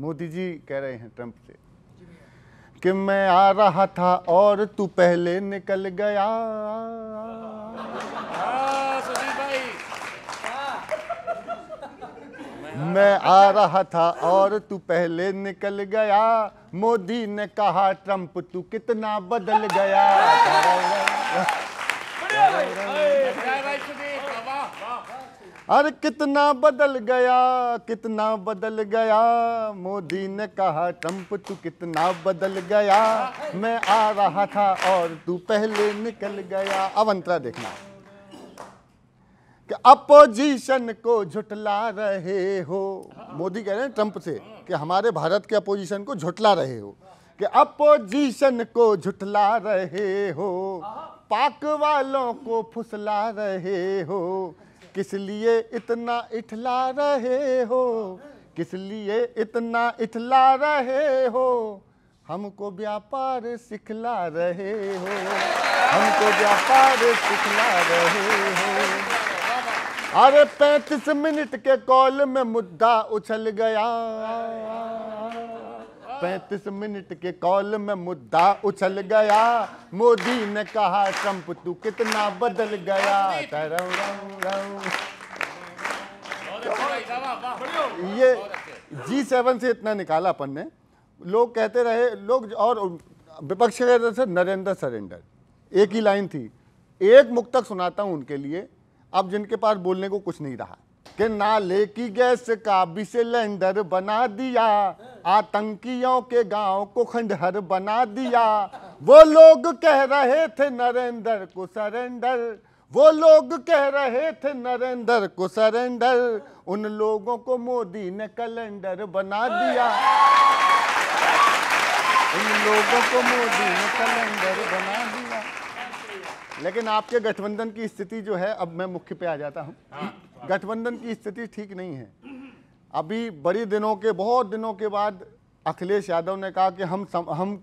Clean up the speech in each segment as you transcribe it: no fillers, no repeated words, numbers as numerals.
मोदी जी कह रहे हैं ट्रंप से कि मैं आ रहा था और तू पहले निकल गया। मैं आ रहा था और तू पहले निकल गया। मोदी ने कहा ट्रंप तू कितना बदल गया। अरे कितना बदल गया, कितना बदल गया। मोदी ने कहा ट्रंप तू कितना बदल गया। मैं आ रहा था और तू पहले निकल गया। अब अंतरा देखना कि अपोजिशन को झुठला रहे हो। मोदी कह रहे हैं ट्रंप से कि हमारे भारत के अपोजिशन को झुठला रहे हो, कि अपोजिशन को झुठला रहे हो, पाक वालों को फुसला रहे हो। किस लिए इतना इठला रहे हो, किस लिए इतना इठला रहे हो। हमको व्यापार सिखला रहे हो, हमको व्यापार सिखला रहे हो। अरे 35 मिनट के कॉल में मुद्दा उछल गया। 35 मिनट के कॉल में मुद्दा उछल गया। मोदी ने कहा ट्रंप तू कितना बदल गया। ये G7 से इतना निकाला अपन ने। लोग कहते रहे, लोग और विपक्ष के कहते थे नरेंद्र सरेंडर, एक ही लाइन थी। एक मुक्तक सुनाता हूं उनके लिए, अब जिनके पास बोलने को कुछ नहीं रहा, कि नाले की गैस का भी सिलेंडर बना दिया, आतंकियों के गांव को खंडहर बना दिया। वो लोग कह रहे थे नरेंद्र को सरेंडर, वो लोग कह रहे थे नरेंद्र को सरेंडर। उन लोगों को मोदी ने कैलेंडर बना दिया, उन लोगों को मोदी ने कैलेंडर बना दिया। लेकिन आपके गठबंधन की स्थिति जो है, अब मैं मुख्य पे आ जाता हूँ। गठबंधन की स्थिति ठीक नहीं है। अभी बहुत दिनों के बाद अखिलेश यादव ने कहा कि हम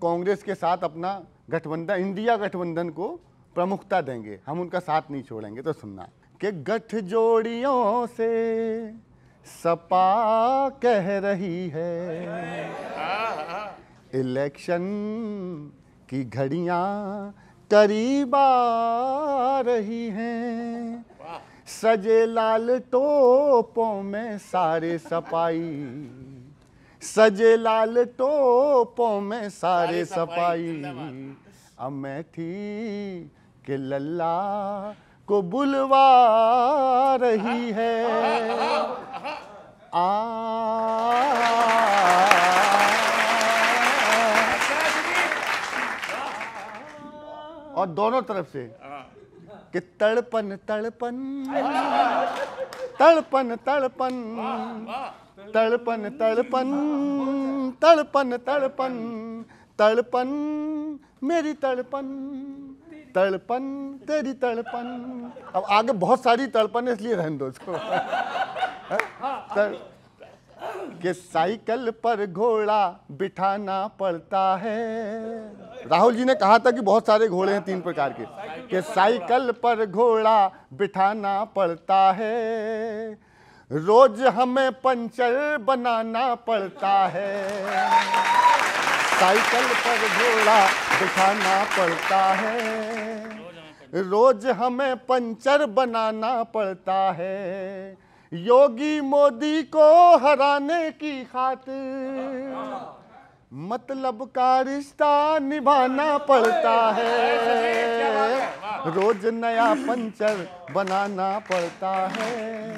कांग्रेस के साथ अपना गठबंधन, इंडिया गठबंधन को प्रमुखता देंगे, हम उनका साथ नहीं छोड़ेंगे। तो सुनना कि गठजोड़ियों से सपा कह रही है, इलेक्शन की घड़ियां करीब आ रही हैं। सजे लाल टोपों में सारे सपाई, सजे लाल टोपों में सारे सपाई। अमेठी के लल्ला को बुलवा रही है। और दोनों तरफ से कि तड़पन तड़पन तड़पन तड़पन तड़पन तड़पन तड़पन तड़पन तड़पन मेरी तड़पन, तड़पन तेरी तड़पन। अब आगे बहुत सारी तड़पन, इसलिए रहने दो इसको। कि साइकिल पर घोड़ा बिठाना पड़ता है। राहुल जी ने कहा था कि बहुत सारे घोड़े हैं 3 प्रकार के, कि साइकिल पर घोड़ा बिठाना पड़ता है, रोज हमें पंचर बनाना पड़ता है। साइकिल पर घोड़ा बिठाना पड़ता है, रोज हमें पंचर बनाना पड़ता है। योगी मोदी को हराने की खातिर मतलब का रिश्ता निभाना पड़ता है, रोज नया पंचर बनाना पड़ता है।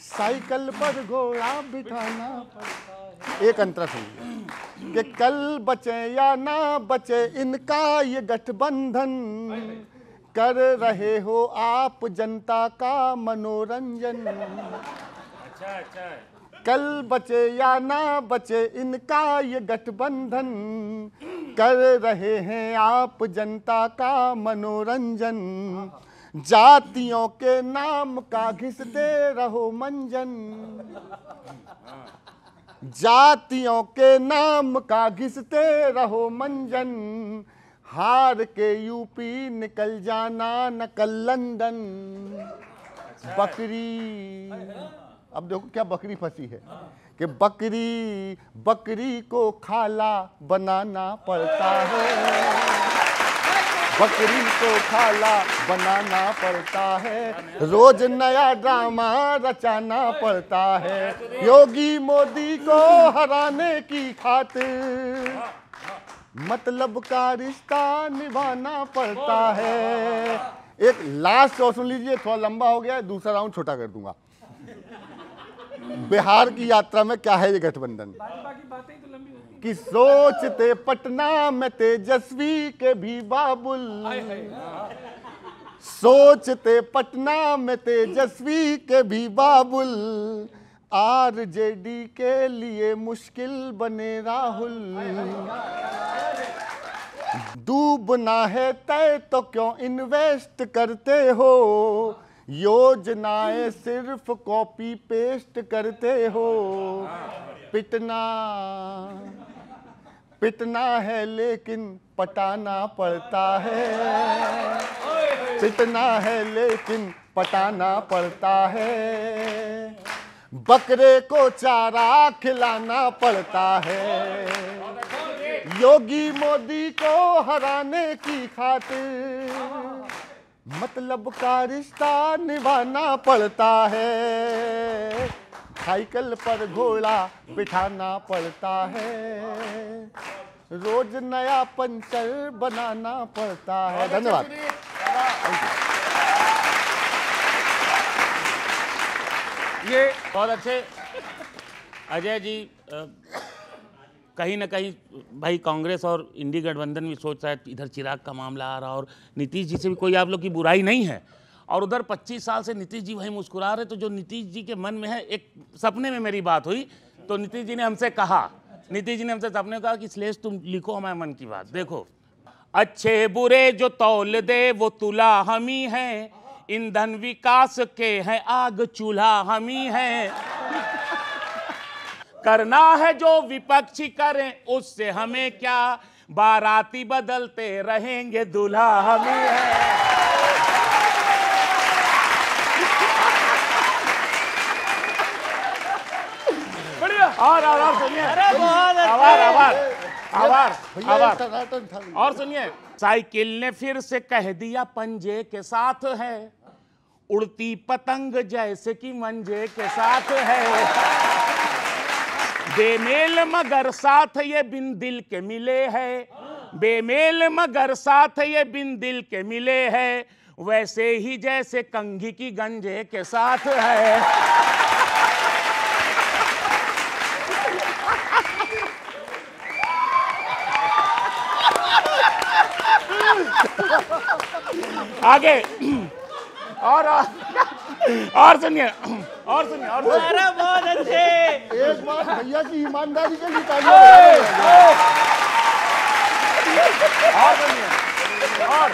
साइकिल पर घोड़ा बिठाना पड़ता है। एक अंतर है कि कल बचे या ना बचे इनका ये गठबंधन, कर रहे हो आप जनता का मनोरंजन। कल बचे या ना बचे इनका ये गठबंधन, कर रहे हैं आप जनता का मनोरंजन। जातियों के नाम का घिसते रहो मंजन, जातियों के नाम का घिसते रहो मंजन। हार के यूपी निकल जाना नकल लंदन। बकरी, अब देखो क्या बकरी फंसी है कि बकरी बकरी को खाला बनाना पड़ता है, बकरी को खाला बनाना पड़ता है, रोज नया ड्रामा रचाना पड़ता है, योगी मोदी को हराने की खातिर मतलब का रिश्ता निभाना पड़ता है। एक लास्ट और सुन लीजिए, थोड़ा लंबा हो गया है, दूसरा राउंड छोटा कर दूंगा। बिहार की यात्रा में क्या है ये गठबंधन कि सोचते पटना में तेजस्वी के भी बाबुल, सोचते पटना में तेजस्वी के भी बाबुल, आरजेडी के लिए मुश्किल बने राहुल। डूबना है तय तो क्यों इन्वेस्ट करते हो, योजनाएं सिर्फ कॉपी पेस्ट करते हो। पिटना पिटना है लेकिन पटाना पड़ता है, पिटना है लेकिन पटाना पड़ता है, बकरे को चारा खिलाना पड़ता है, योगी मोदी को हराने की खातिर मतलब का रिश्ता निभाना पड़ता है, साइकिल पर घोड़ा बिठाना पड़ता है, रोज नया पंचर बनाना पड़ता है। धन्यवाद। ये बहुत अच्छे अजय जी। कहीं ना कहीं भाई कांग्रेस और इंडी गठबंधन भी सोच रहा है, इधर चिराग का मामला आ रहा और नीतीश जी से भी कोई आप लोग की बुराई नहीं है, और उधर 25 साल से नीतीश जी वहीं मुस्कुरा रहे, तो जो नीतीश जी के मन में है, एक सपने में मेरी बात हुई तो नीतीश जी ने हमसे कहा, नीतीश जी ने हमसे सपने में कहा कि श्लेष तुम लिखो हमारे मन की बात। देखो, अच्छे बुरे जो तौल दे वो तुला हम ही हैं, ईंधन विकास के हैं आग चूल्हा हम ही हैं, करना है जो विपक्षी करें उससे हमें क्या, बाराती बदलते रहेंगे दूल्हा हम ही हैं। और सुनिए, आभार आभार आभार आभार। और सुनिए, साइकिल ने फिर से कह दिया पंजे के साथ है, उड़ती पतंग जैसे कि मंजे के साथ है, बेमेल मगर साथ ये बिन दिल के मिले है, बेमेल मगर साथ ये बिन दिल के मिले है, वैसे ही जैसे कंघी की गंजे के साथ है। आगे और सुनिए, और सुनिए, और सुनिए। बहुत अच्छे। एक बात भैया की ईमानदारी के लिए तालियां। और सुनिए, और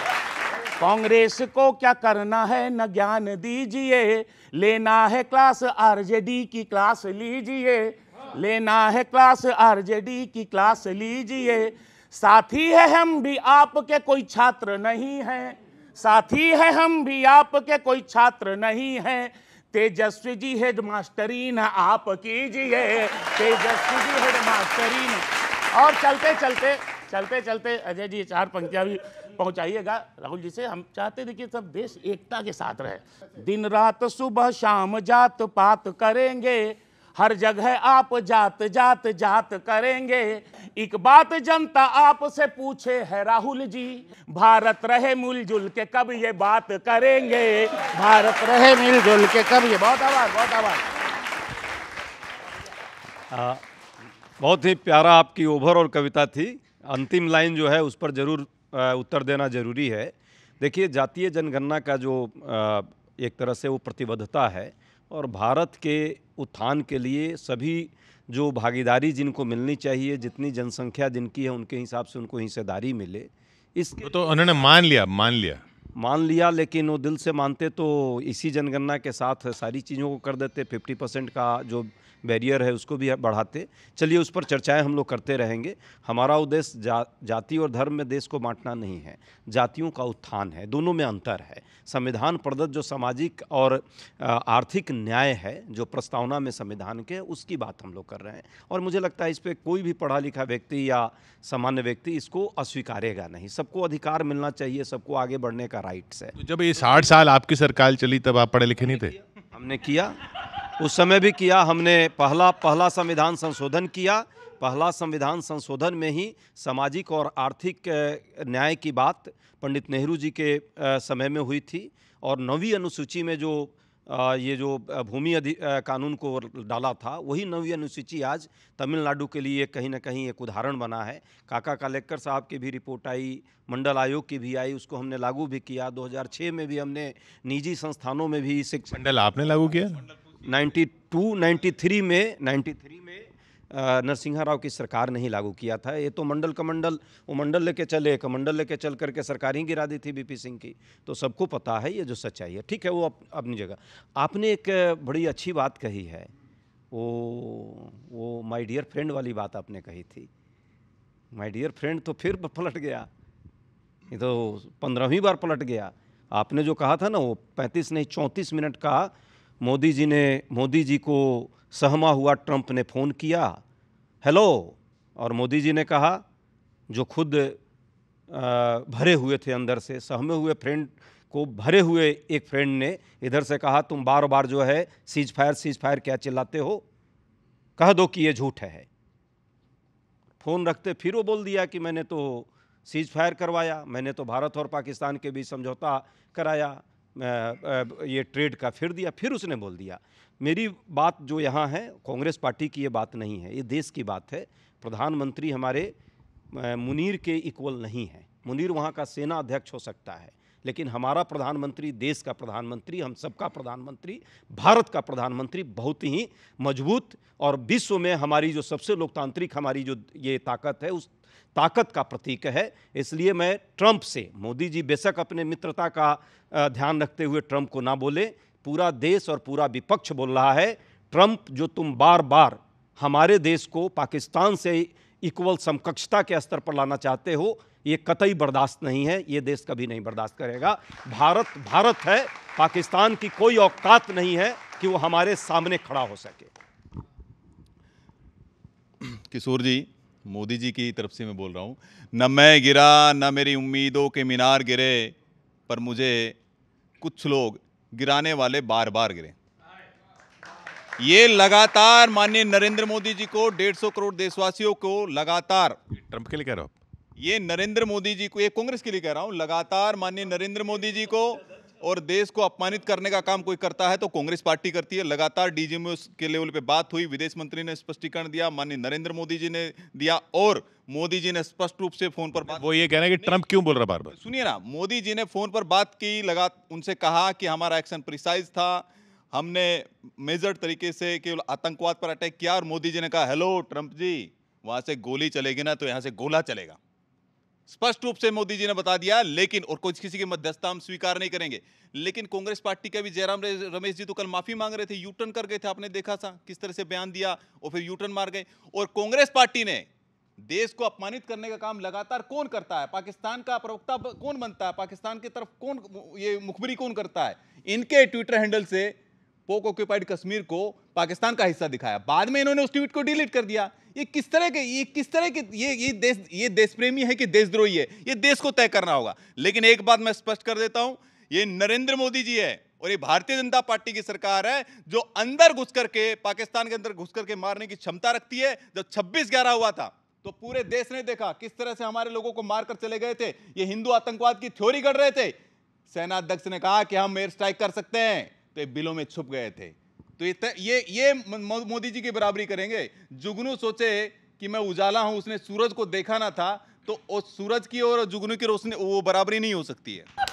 कांग्रेस को क्या करना है न ज्ञान दीजिए, लेना है क्लास आरजेडी की क्लास लीजिए, लेना है क्लास आरजेडी की क्लास लीजिए, साथी है हम भी आपके कोई छात्र नहीं हैं, साथी है हम भी आपके कोई छात्र नहीं हैं, तेजस्वी जी हेडमास्टरीन आप कीजिए, तेजस्वी जी हेडमास्टरीन। और चलते चलते चलते चलते अजय जी 4 पंक्तियां भी पहुंचाइएगा राहुल जी से। हम चाहते थे कि सब देश एकता के साथ रहे, दिन रात सुबह शाम जात पात करेंगे, हर जगह आप जात जात जात करेंगे, एक बात जनता आपसे पूछे है राहुल जी, भारत रहे मिलजुल के कब ये बात करेंगे, भारत रहे मिलजुल के कब ये। बहुत आभार, बहुत आभार। बहुत ही प्यारा आपकी ओवरऑल कविता थी। अंतिम लाइन जो है उस पर जरूर उत्तर देना जरूरी है। देखिए, जातीय जनगणना का जो एक तरह से वो प्रतिबद्धता है और भारत के उत्थान के लिए सभी जो भागीदारी जिनको मिलनी चाहिए, जितनी जनसंख्या जिनकी है उनके हिसाब से उनको हिस्सेदारी मिले, इसके तो उन्होंने मान लिया, लेकिन वो दिल से मानते तो इसी जनगणना के साथ सारी चीज़ों को कर देते। 50% का जो बैरियर है उसको भी बढ़ाते। चलिए उस पर चर्चाएं हम लोग करते रहेंगे। हमारा उद्देश्य जाति और धर्म में देश को बांटना नहीं है, जातियों का उत्थान है, दोनों में अंतर है। संविधान प्रदत्त जो सामाजिक और आर्थिक न्याय है जो प्रस्तावना में संविधान के, उसकी बात हम लोग कर रहे हैं। और मुझे लगता है इस पर कोई भी पढ़ा लिखा व्यक्ति या सामान्य व्यक्ति इसको अस्वीकारेगा नहीं। सबको अधिकार मिलना चाहिए, सबको आगे बढ़ने का राइट्स है। तो जब ये 60 साल आपकी सरकार चली तब आप पढ़े लिखे नहीं थे? हमने किया, उस समय भी किया। हमने पहला संविधान संशोधन किया। पहला संविधान संशोधन में ही सामाजिक और आर्थिक न्याय की बात पंडित नेहरू जी के समय में हुई थी। और 9वीं अनुसूची में जो ये जो भूमि कानून को डाला था, वही 9वीं अनुसूची आज तमिलनाडु के लिए कहीं ना कहीं एक उदाहरण बना है। काका कालेकर साहब की भी रिपोर्ट आई, मंडल आयोग की भी आई, उसको हमने लागू भी किया। 2006 में भी हमने निजी संस्थानों में भी शिक्षा मंडल आपने लागू किया? 93 में नरसिंहा राव की सरकार ने ही लागू किया था। ये तो मंडल कमंडल, वो मंडल लेके चले, कमंडल लेके चल करके सरकार ही गिरा दी थी बीपी सिंह की। तो सबको पता है ये जो सच्चाई है। ठीक है, वो अपनी जगह। आपने एक बड़ी अच्छी बात कही है, वो माय डियर फ्रेंड वाली बात आपने कही थी। माय डियर फ्रेंड तो फिर पलट गया, ये तो 15वीं बार पलट गया। आपने जो कहा था ना, वो 35 नहीं 34 मिनट का मोदी जी को सहमा हुआ ट्रंप ने फ़ोन किया, हेलो, और मोदी जी ने कहा, जो खुद भरे हुए थे अंदर से, सहमे हुए फ्रेंड को भरे हुए एक फ्रेंड ने इधर से कहा, तुम बार बार जो है सीज फायर क्या चिल्लाते हो, कह दो कि ये झूठ है। फ़ोन रखते फिर वो बोल दिया कि मैंने तो सीज फायर करवाया, मैंने तो भारत और पाकिस्तान के बीच समझौता कराया, ये ट्रेड का फिर दिया। फिर उसने बोल दिया। मेरी बात जो यहाँ है, कांग्रेस पार्टी की ये बात नहीं है, ये देश की बात है। प्रधानमंत्री हमारे मुनीर के इक्वल नहीं है। मुनीर वहाँ का सेना अध्यक्ष हो सकता है, लेकिन हमारा प्रधानमंत्री, देश का प्रधानमंत्री, हम सबका प्रधानमंत्री, भारत का प्रधानमंत्री बहुत ही मजबूत और विश्व में हमारी जो सबसे लोकतांत्रिक हमारी जो ये ताकत है, उस ताकत का प्रतीक है। इसलिए मैं ट्रंप से, मोदी जी बेशक अपने मित्रता का ध्यान रखते हुए ट्रंप को ना बोले, पूरा देश और पूरा विपक्ष बोल रहा है, ट्रंप जो तुम बार बार हमारे देश को पाकिस्तान से इक्वल समकक्षता के स्तर पर लाना चाहते हो, ये कतई बर्दाश्त नहीं है, ये देश कभी नहीं बर्दाश्त करेगा। भारत है, पाकिस्तान की कोई औकात नहीं है कि वो हमारे सामने खड़ा हो सके। किशोर जी, मोदी जी की तरफ से मैं बोल रहा हूँ, न मैं गिरा न मेरी उम्मीदों के मीनार गिरे, पर मुझे कुछ लोग गिराने वाले बार बार गिरे। ये लगातार माननीय नरेंद्र मोदी जी को, 150 करोड़ देशवासियों को लगातार, ट्रंप के लिए कह रहा हूँ? ये नरेंद्र मोदी जी को, ये कांग्रेस के लिए कह रहा हूं, लगातार माननीय नरेंद्र मोदी जी को और देश को अपमानित करने का काम कोई करता है तो कांग्रेस पार्टी करती है। लगातार डीजीएमओ के लेवल पे बात हुई, विदेश मंत्री ने स्पष्टीकरण दिया, माननीय नरेंद्र मोदी जी ने दिया, और मोदी जी ने स्पष्ट रूप से फोन पर बात, वो ये कह रहे हैं कि ट्रंप क्यों बोल रहा बार बार? सुनिए ना, मोदी जी ने फोन पर बात की, उनसे कहा कि हमारा एक्शन प्रिसाइज था, हमने मेजर्ड तरीके से केवल आतंकवाद पर अटैक किया, और मोदी जी ने कहा, हेलो ट्रंप जी, वहां से गोली चलेगी ना तो यहां से गोला चलेगा। स्पष्ट रूप से मोदी जी ने बता दिया। लेकिन और कुछ किसी की मध्यस्थता हम स्वीकार नहीं करेंगे। लेकिन कांग्रेस पार्टी के भी जयराम रमेश जी तो कल माफी मांग रहे थे, यूटर्न कर गए थे, आपने देखा था किस तरह से बयान दिया और फिर यूटर्न मार गए। और कांग्रेस पार्टी ने देश को अपमानित करने का काम लगातार कौन करता है? पाकिस्तान का प्रवक्ता कौन बनता है? पाकिस्तान की तरफ कौन ये मुखबिरी कौन करता है? इनके ट्विटर हैंडल से पोक ऑक्यूपाइड कश्मीर को पाकिस्तान का हिस्सा दिखाया, बाद में इन्होंने उस ट्वीट को डिलीट कर दिया। ये किस तरह के ये देश प्रेमी है कि देशद्रोही है, ये देश को तय करना होगा। लेकिन एक बात मैं स्पष्ट कर देता हूं, ये नरेंद्र मोदी जी है और ये भारतीय जनता पार्टी की सरकार है जो अंदर घुस करके, पाकिस्तान के अंदर घुस करके मारने की क्षमता रखती है। जब 26/11 हुआ था तो पूरे देश ने देखा किस तरह से हमारे लोगों को मारकर चले गए थे। ये हिंदू आतंकवाद की थ्योरी गढ़ रहे थे। सेना अध्यक्ष ने कहा कि हम एयर स्ट्राइक कर सकते हैं, तो ये बिलों में छुप गए थे। तो ये मोदी जी की बराबरी करेंगे। जुगनू सोचे कि मैं उजाला हूं, उसने सूरज को देखा ना था, तो उस सूरज की और जुगनू की रोशनी वो बराबरी नहीं हो सकती है।